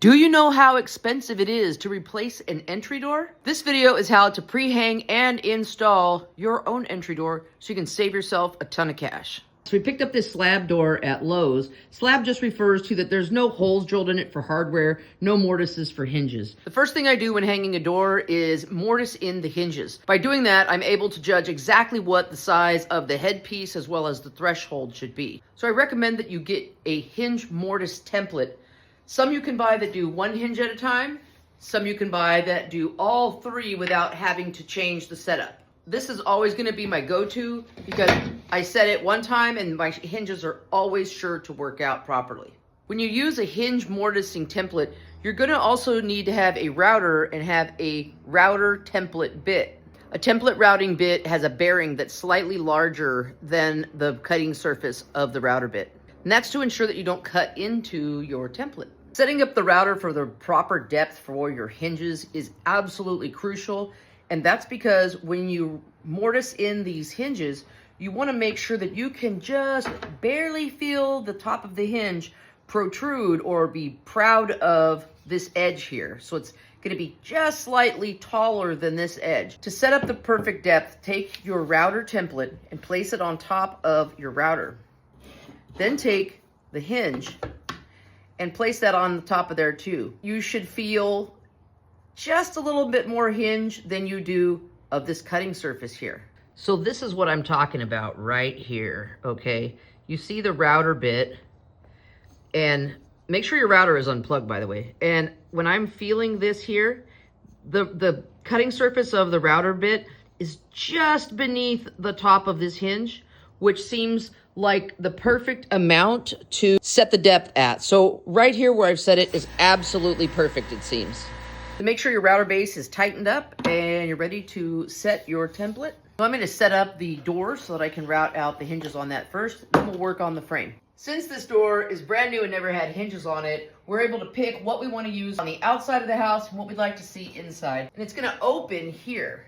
Do you know how expensive it is to replace an entry door? This video is how to pre-hang and install your own entry door so you can save yourself a ton of cash. So we picked up this slab door at Lowe's. Slab just refers to that there's no holes drilled in it for hardware, no mortises for hinges. The first thing I do when hanging a door is mortise in the hinges. By doing that, I'm able to judge exactly what the size of the headpiece as well as the threshold should be. So I recommend that you get a hinge mortise template. Some you can buy that do one hinge at a time. Some you can buy that do all three without having to change the setup. This is always going to be my go-to because I set it one time and my hinges are always sure to work out properly. When you use a hinge mortising template, you're going to also need to have a router and have a router template bit. A template routing bit has a bearing that's slightly larger than the cutting surface of the router bit. And that's to ensure that you don't cut into your template. Setting up the router for the proper depth for your hinges is absolutely crucial. And that's because when you mortise in these hinges, you want to make sure that you can just barely feel the top of the hinge protrude or be proud of this edge here. So it's going to be just slightly taller than this edge. To set up the perfect depth, take your router template and place it on top of your router. Then take the hinge and place that on the top of there too. You should feel just a little bit more hinge than you do of this cutting surface here. So this is what I'm talking about right here, okay? You see the router bit, and make sure your router is unplugged, by the way. And when I'm feeling this here, the cutting surface of the router bit is just beneath the top of this hinge, which seems like the perfect amount to set the depth at. So right here where I've set it is absolutely perfect, it seems. To make sure your router base is tightened up and you're ready to set your template. So I'm going to set up the door so that I can route out the hinges on that first, then we'll work on the frame. Since this door is brand new and never had hinges on it, we're able to pick what we want to use on the outside of the house and what we'd like to see inside. And it's going to open here.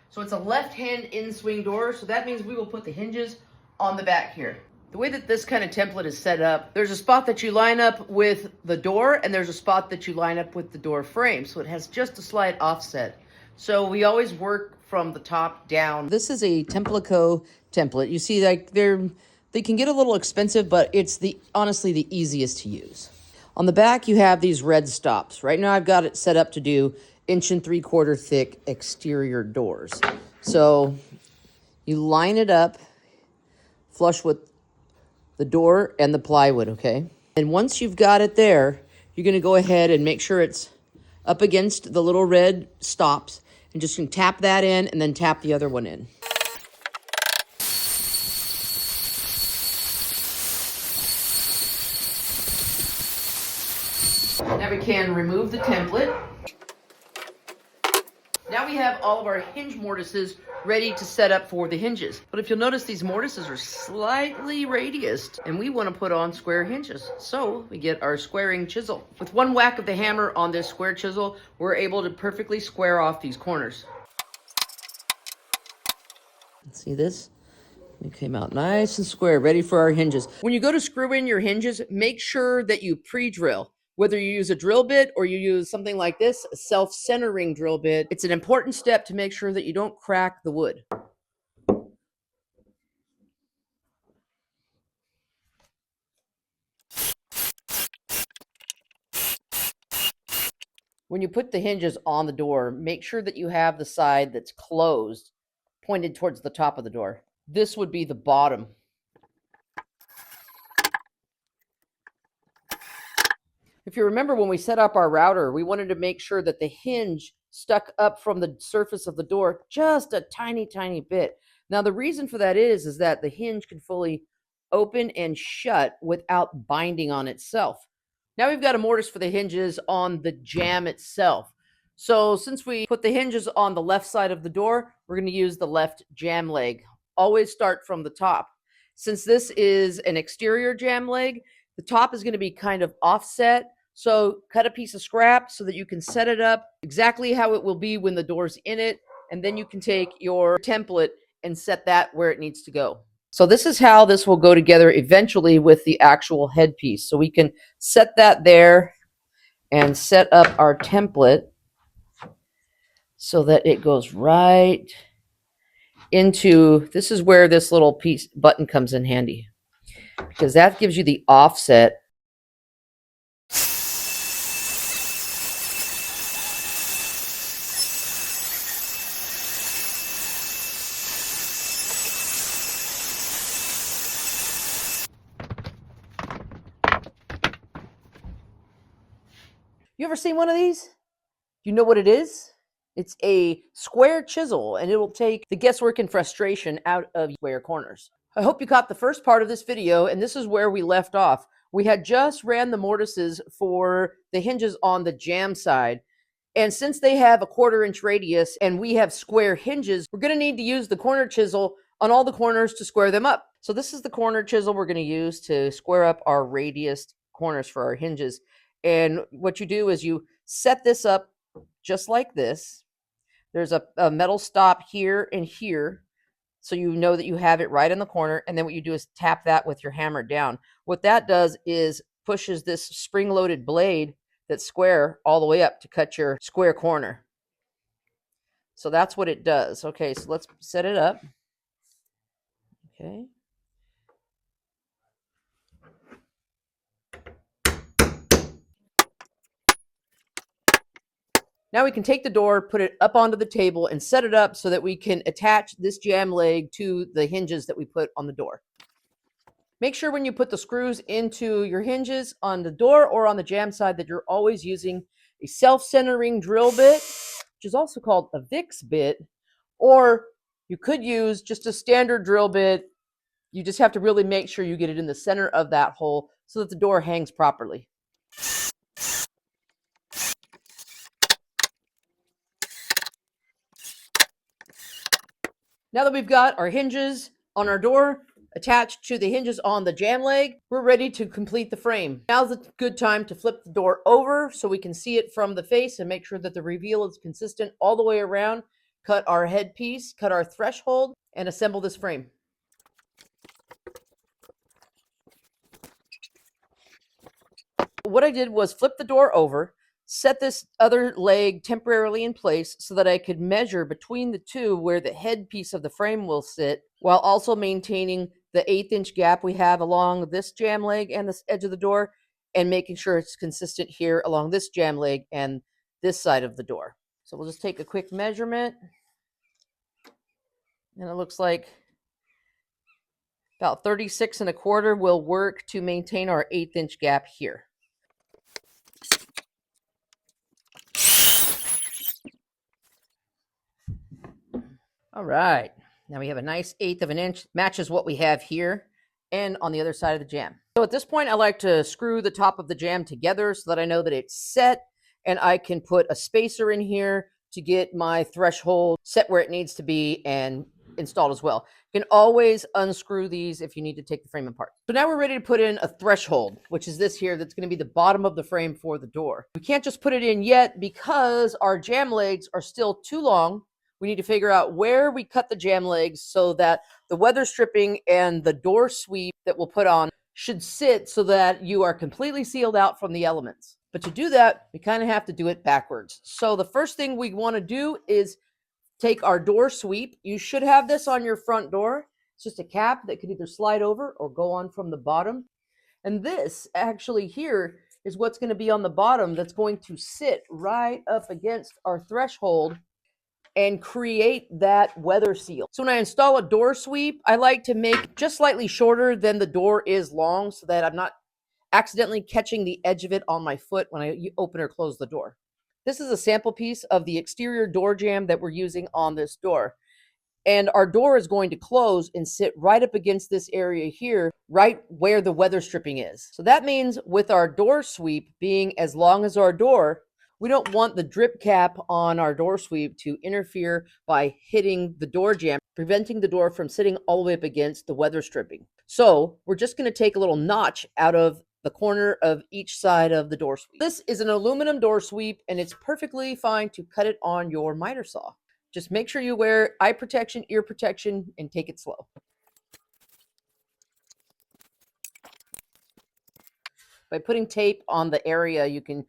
So it's a left-hand in-swing door, so that means we will put the hinges on the back here. The way that this kind of template is set up, there's a spot that you line up with the door and there's a spot that you line up with the door frame. So it has just a slight offset. So we always work from the top down. This is a Templaco template. You see, like they can get a little expensive, but it's honestly the easiest to use. On the back, you have these red stops. Right now I've got it set up to do 1 3/4 inch thick exterior doors. So you line it up flush with the door and the plywood, okay? And once you've got it there, you're gonna go ahead and make sure it's up against the little red stops and just gonna tap that in and then tap the other one in. Now we can remove the template. Now we have all of our hinge mortises ready to set up for the hinges. But if you'll notice, these mortises are slightly radiused and we want to put on square hinges. So we get our squaring chisel. With one whack of the hammer on this square chisel, we're able to perfectly square off these corners. See this? It came out nice and square, ready for our hinges. When you go to screw in your hinges, make sure that you pre-drill. Whether you use a drill bit or you use something like this, a self-centering drill bit, it's an important step to make sure that you don't crack the wood. When you put the hinges on the door, make sure that you have the side that's closed, pointed towards the top of the door. This would be the bottom. If you remember when we set up our router, we wanted to make sure that the hinge stuck up from the surface of the door just a tiny, tiny bit. Now, the reason for that is that the hinge can fully open and shut without binding on itself. Now we've got a mortise for the hinges on the jamb itself. So since we put the hinges on the left side of the door, we're going to use the left jamb leg. Always start from the top. Since this is an exterior jamb leg, the top is going to be kind of offset. So cut a piece of scrap so that you can set it up exactly how it will be when the door's in it. And then you can take your template and set that where it needs to go. So this is how this will go together eventually with the actual headpiece. So we can set that there and set up our template so that it goes right into, this is where this little piece button comes in handy, because that gives you the offset. You ever seen one of these? You know what it is? It's a square chisel, and it will take the guesswork and frustration out of square corners. I hope you caught the first part of this video, and this is where we left off. We had just ran the mortises for the hinges on the jamb side, and since they have a 1/4 inch radius and we have square hinges, we're going to need to use the corner chisel on all the corners to square them up. So this is the corner chisel we're going to use to square up our radius corners for our hinges. And what you do is you set this up just like this. There's a metal stop here and here, so you know that you have it right in the corner. And then what you do is tap that with your hammer down. What that does is pushes this spring-loaded blade that's square all the way up to cut your square corner. So that's what it does. Okay, so let's set it up. Okay. Now we can take the door, put it up onto the table, and set it up so that we can attach this jamb leg to the hinges that we put on the door. Make sure when you put the screws into your hinges on the door or on the jamb side that you're always using a self-centering drill bit, which is also called a VIX bit, or you could use just a standard drill bit. You just have to really make sure you get it in the center of that hole so that the door hangs properly. Now that we've got our hinges on our door attached to the hinges on the jamb leg, we're ready to complete the frame. Now's a good time to flip the door over so we can see it from the face and make sure that the reveal is consistent all the way around. Cut our headpiece, cut our threshold, and assemble this frame. What I did was flip the door over, set this other leg temporarily in place so that I could measure between the two where the headpiece of the frame will sit, while also maintaining the 1/8 inch gap we have along this jamb leg and this edge of the door, and making sure it's consistent here along this jamb leg and this side of the door. So we'll just take a quick measurement, and it looks like about 36 1/4 will work to maintain our 1/8 inch gap here. All right, now we have a nice 1/8 of an inch, matches what we have here and on the other side of the jamb. So at this point, I like to screw the top of the jamb together so that I know that it's set, and I can put a spacer in here to get my threshold set where it needs to be and installed as well. You can always unscrew these if you need to take the frame apart. So now we're ready to put in a threshold, which is this here, that's going to be the bottom of the frame for the door. We can't just put it in yet because our jamb legs are still too long. We need to figure out where we cut the jamb legs so that the weather stripping and the door sweep that we'll put on should sit so that you are completely sealed out from the elements. But to do that, we kind of have to do it backwards. So the first thing we want to do is take our door sweep. You should have this on your front door. It's just a cap that could either slide over or go on from the bottom. And this actually here is what's going to be on the bottom that's going to sit right up against our threshold and create that weather seal. So when I install a door sweep, I like to make just slightly shorter than the door is long so that I'm not accidentally catching the edge of it on my foot when I open or close the door. This is a sample piece of the exterior door jamb that we're using on this door. And our door is going to close and sit right up against this area here, right where the weather stripping is. So that means with our door sweep being as long as our door, we don't want the drip cap on our door sweep to interfere by hitting the door jamb, preventing the door from sitting all the way up against the weather stripping. So we're just going to take a little notch out of the corner of each side of the door sweep. This is an aluminum door sweep, and it's perfectly fine to cut it on your miter saw. Just make sure you wear eye protection, ear protection, and take it slow. By putting tape on the area, you can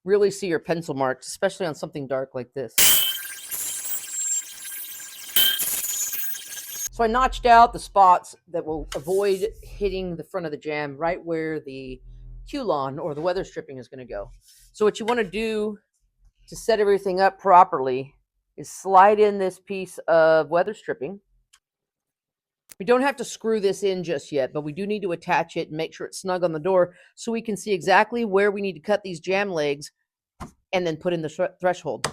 really see your pencil marks, especially on something dark like this. So I notched out the spots that will avoid hitting the front of the jamb right where the Q-Lon or the weather stripping is going to go. So what you want to do to set everything up properly is slide in this piece of weather stripping. We don't have to screw this in just yet, but we do need to attach it and make sure it's snug on the door so we can see exactly where we need to cut these jamb legs and then put in the threshold.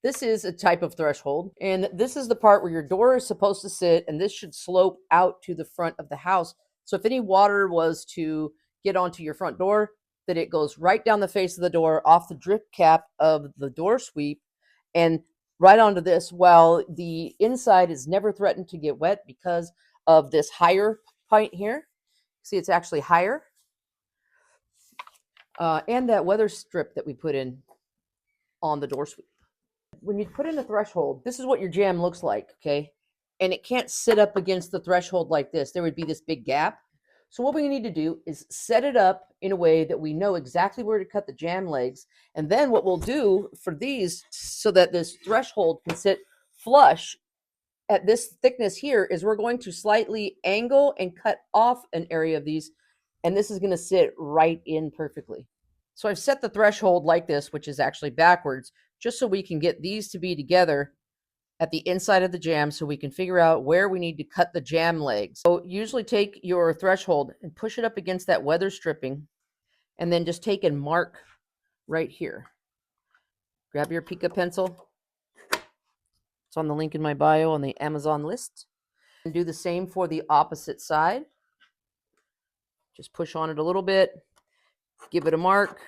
This is a type of threshold, and this is the part where your door is supposed to sit, and this should slope out to the front of the house. So if any water was to get onto your front door, that it goes right down the face of the door, off the drip cap of the door sweep, and right onto this, while the inside is never threatened to get wet because of this higher point here. See, it's actually higher. And that weather strip that we put in on the door sweep. When you put in the threshold, this is what your jamb looks like, okay? And it can't sit up against the threshold like this. There would be this big gap. So what we need to do is set it up in a way that we know exactly where to cut the jamb legs. And then what we'll do for these, so that this threshold can sit flush at this thickness here, is we're going to slightly angle and cut off an area of these. And this is going to sit right in perfectly. So I've set the threshold like this, which is actually backwards, just so we can get these to be together at the inside of the jamb so we can figure out where we need to cut the jamb legs. So usually take your threshold and push it up against that weather stripping, and then just take and mark right here. Grab your Pica pencil. It's on the link in my bio on the Amazon list. And do the same for the opposite side. Just push on it a little bit. Give it a mark.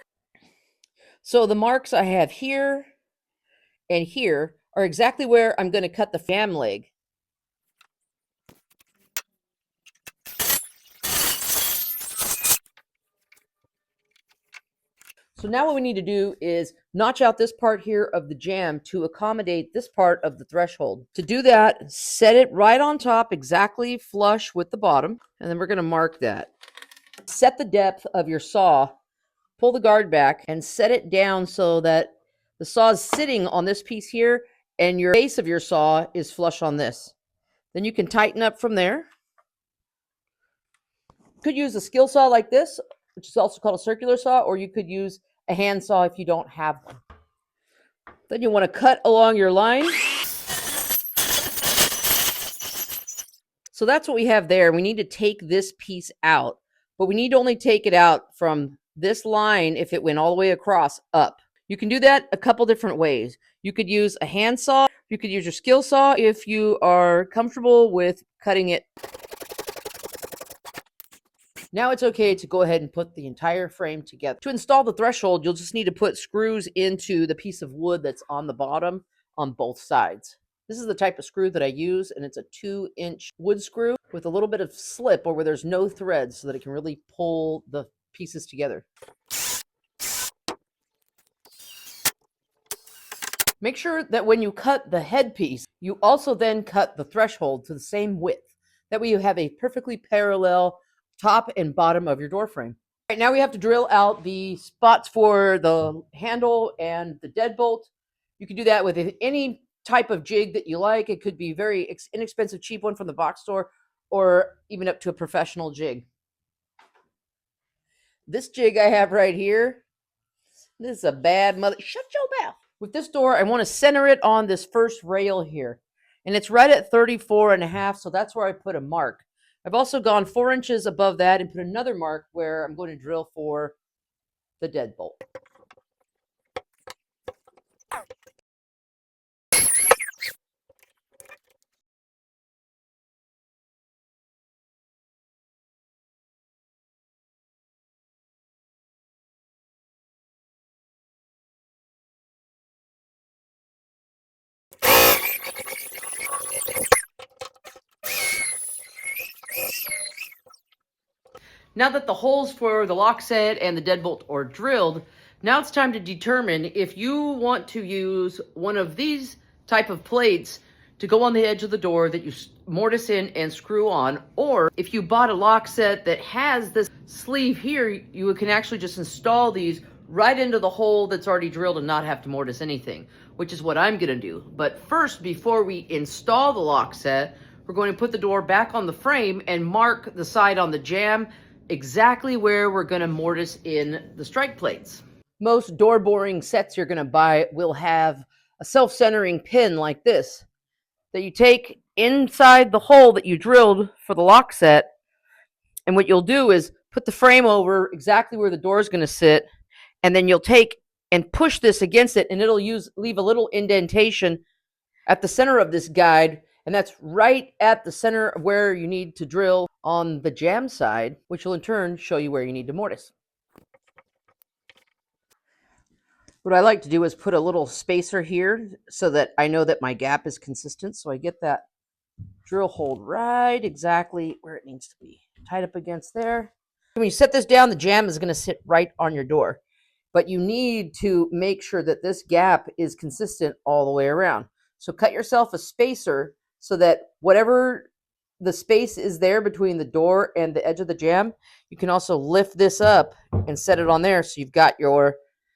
So the marks I have here and here are exactly where I'm going to cut the jamb leg. So now what we need to do is notch out this part here of the jamb to accommodate this part of the threshold. To do that, set it right on top, exactly flush with the bottom, and then we're going to mark that. Set the depth of your saw, pull the guard back, and set it down so that the saw is sitting on this piece here, and your base of your saw is flush on this. Then you can tighten up from there. You could use a skill saw like this, which is also called a circular saw, or you could use a hand saw if you don't have one. Then you want to cut along your line. So that's what we have there. We need to take this piece out, but we need to only take it out from this line if it went all the way across up. You can do that a couple different ways. You could use a hand saw. You could use your skill saw if you are comfortable with cutting it. Now it's okay to go ahead and put the entire frame together. To install the threshold, you'll just need to put screws into the piece of wood that's on the bottom on both sides. This is the type of screw that I use, and it's a 2-inch wood screw with a little bit of slip or where there's no threads so that it can really pull the pieces together. Make sure that when you cut the headpiece, you also then cut the threshold to the same width. That way you have a perfectly parallel top and bottom of your door frame. All right, now we have to drill out the spots for the handle and the deadbolt. You can do that with any type of jig that you like. It could be very inexpensive, cheap one from the box store, or even up to a professional jig. This jig I have right here, this is a bad mother. Shut your mouth. With this door, I want to center it on this first rail here. And it's right at 34.5, so that's where I put a mark. I've also gone 4 inches above that and put another mark where I'm going to drill for the deadbolt. Now that the holes for the lock set and the deadbolt are drilled, now it's time to determine if you want to use one of these type of plates to go on the edge of the door that you mortise in and screw on, or if you bought a lock set that has this sleeve here, you can actually just install these right into the hole that's already drilled and not have to mortise anything, which is what I'm going to do. But first, before we install the lock set, we're going to put the door back on the frame and mark the side on the jamb exactly where we're going to mortise in the strike plates. Most door boring sets you're going to buy will have a self-centering pin like this that you take inside the hole that you drilled for the lock set. And what you'll do is put the frame over exactly where the door is going to sit, and then you'll take and push this against it, and it'll leave a little indentation at the center of this guide, and that's right at the center of where you need to drill on the jamb side, which will in turn show you where you need to mortise. What I like to do is put a little spacer here so that I know that my gap is consistent, so I get that drill hole right exactly where it needs to be. Tied up against there. When you set this down, the jamb is going to sit right on your door. But you need to make sure that this gap is consistent all the way around. So cut yourself a spacer so that whatever the space is there between the door and the edge of the jamb, you can also lift this up and set it on there so you've got your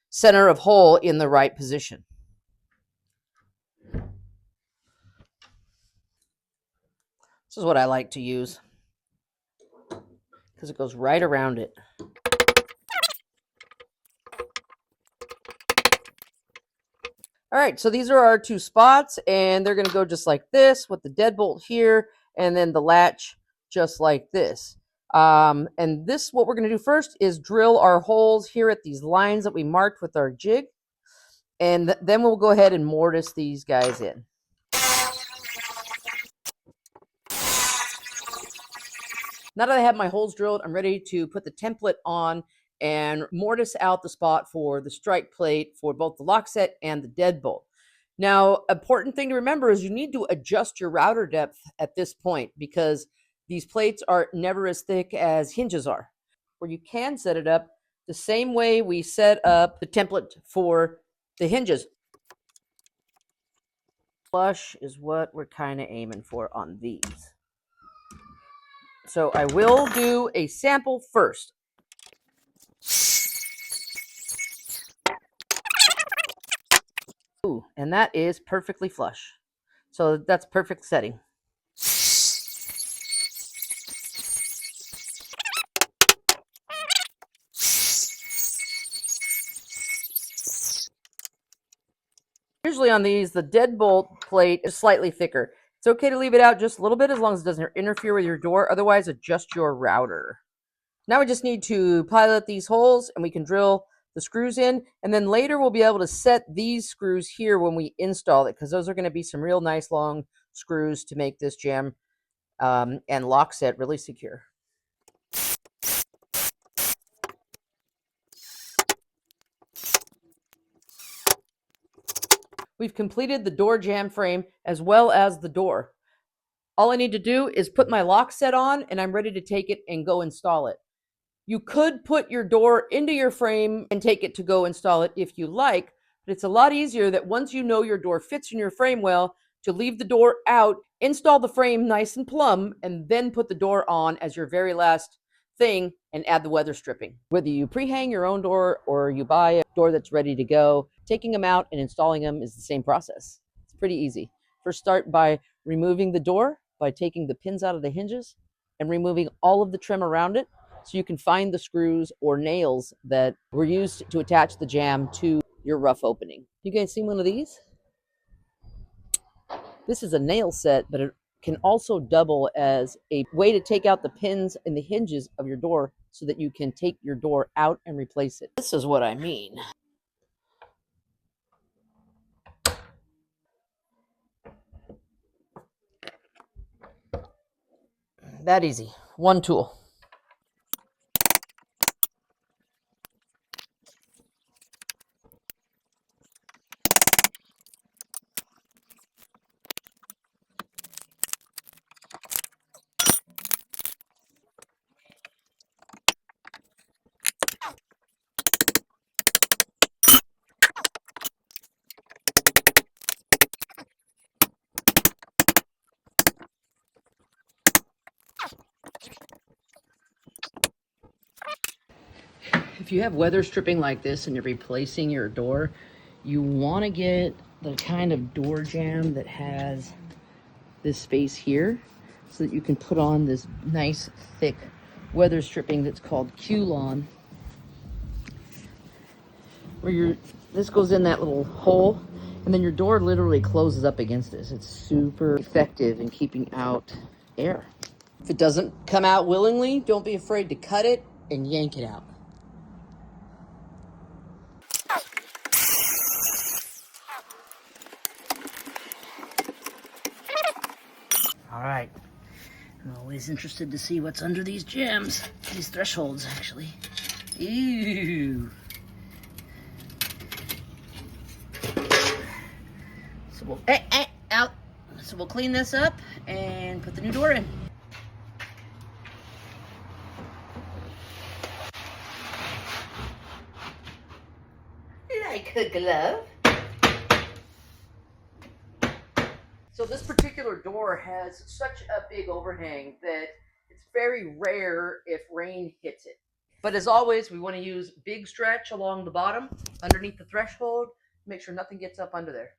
center of hole in the right position. This is what I like to use because it goes right around it. All right, so these are our two spots, and they're going to go just like this with the deadbolt here, and then the latch just like this. And this, what we're going to do first is drill our holes here at these lines that we marked with our jig, and then we'll go ahead and mortise these guys in. Now that I have my holes drilled, I'm ready to put the template on and mortise out the spot for the strike plate for both the lock set and the deadbolt. Now, important thing to remember is you need to adjust your router depth at this point because these plates are never as thick as hinges are. Where you can set it up the same way we set up the template for the hinges. Flush is what we're kind of aiming for on these. So I will do a sample first. Ooh, and that is perfectly flush. So that's perfect setting. Usually on these, the deadbolt plate is slightly thicker. It's okay to leave it out just a little bit as long as it doesn't interfere with your door. Otherwise, adjust your router. Now we just need to pilot these holes and we can drill the screws in. And then later we'll be able to set these screws here when we install it because those are going to be some real nice long screws to make this jamb and lock set really secure. We've completed the door jamb frame as well as the door. All I need to do is put my lock set on and I'm ready to take it and go install it. You could put your door into your frame and take it to go install it if you like, but it's a lot easier that once you know your door fits in your frame well, to leave the door out, install the frame nice and plumb, and then put the door on as your very last thing and add the weather stripping. Whether you pre-hang your own door or you buy a door that's ready to go, taking them out and installing them is the same process. It's pretty easy. First start by removing the door, by taking the pins out of the hinges and removing all of the trim around it so you can find the screws or nails that were used to attach the jamb to your rough opening. You guys seen one of these? This is a nail set, but it can also double as a way to take out the pins and the hinges of your door so that you can take your door out and replace it. This is what I mean. That easy. One tool. you have weather stripping like this and you're replacing your door, you want to get the kind of door jamb that has this space here so that you can put on this nice thick weather stripping that's called Q-Lon, where this goes in that little hole and then your door literally closes up against this. It's super effective in keeping out air. If it doesn't come out willingly, don't be afraid to cut it and yank it out. All right. I'm always interested to see what's under these jambs, these thresholds, actually. Ew. So we'll, out. So we'll clean this up and put the new door in. Like a glove. So this particular door has such a big overhang that it's very rare if rain hits it. But as always, we want to use big stretch along the bottom, underneath the threshold, make sure nothing gets up under there.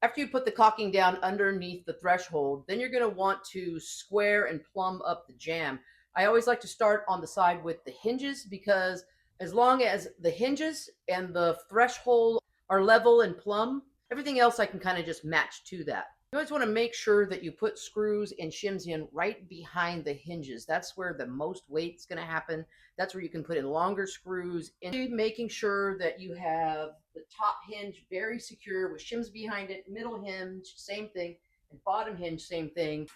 After you put the caulking down underneath the threshold, then you're going to want to square and plumb up the jamb. I always like to start on the side with the hinges because as long as the hinges and the threshold are level and plumb, everything else I can kind of just match to that. You always want to make sure that you put screws and shims in right behind the hinges. That's where the most weight's going to happen. That's where you can put in longer screws. And making sure that you have the top hinge very secure with shims behind it, middle hinge, same thing, and bottom hinge, same thing.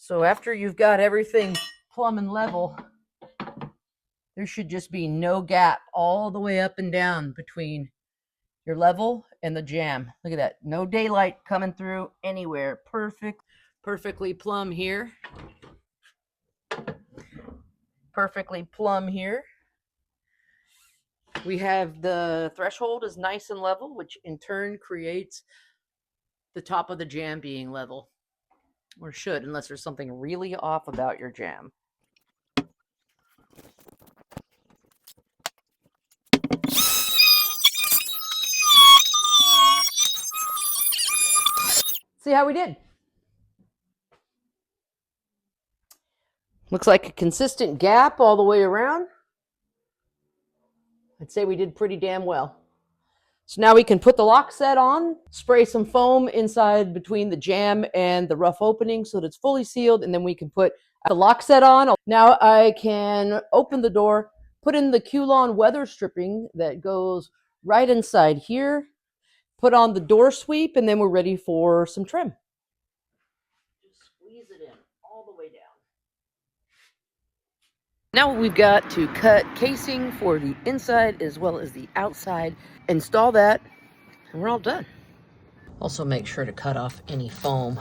So after you've got everything plumb and level, there should just be no gap all the way up and down between your level and the jamb. Look at that. No daylight coming through anywhere. Perfectly plumb here. Perfectly plumb here. We have the threshold is nice and level, which in turn creates the top of the jamb being level. Or should, unless there's something really off about your jamb. See how we did? Looks like a consistent gap all the way around. I'd say we did pretty damn well. So now we can put the lock set on, spray some foam inside between the jamb and the rough opening so that it's fully sealed, and then we can put the lock set on. Now I can open the door, put in the Q-Lon weather stripping that goes right inside here, put on the door sweep, and then we're ready for some trim. Just squeeze it in all the way down. Now we've got to cut casing for the inside as well as the outside, install that, and we're all done. Also make sure to cut off any foam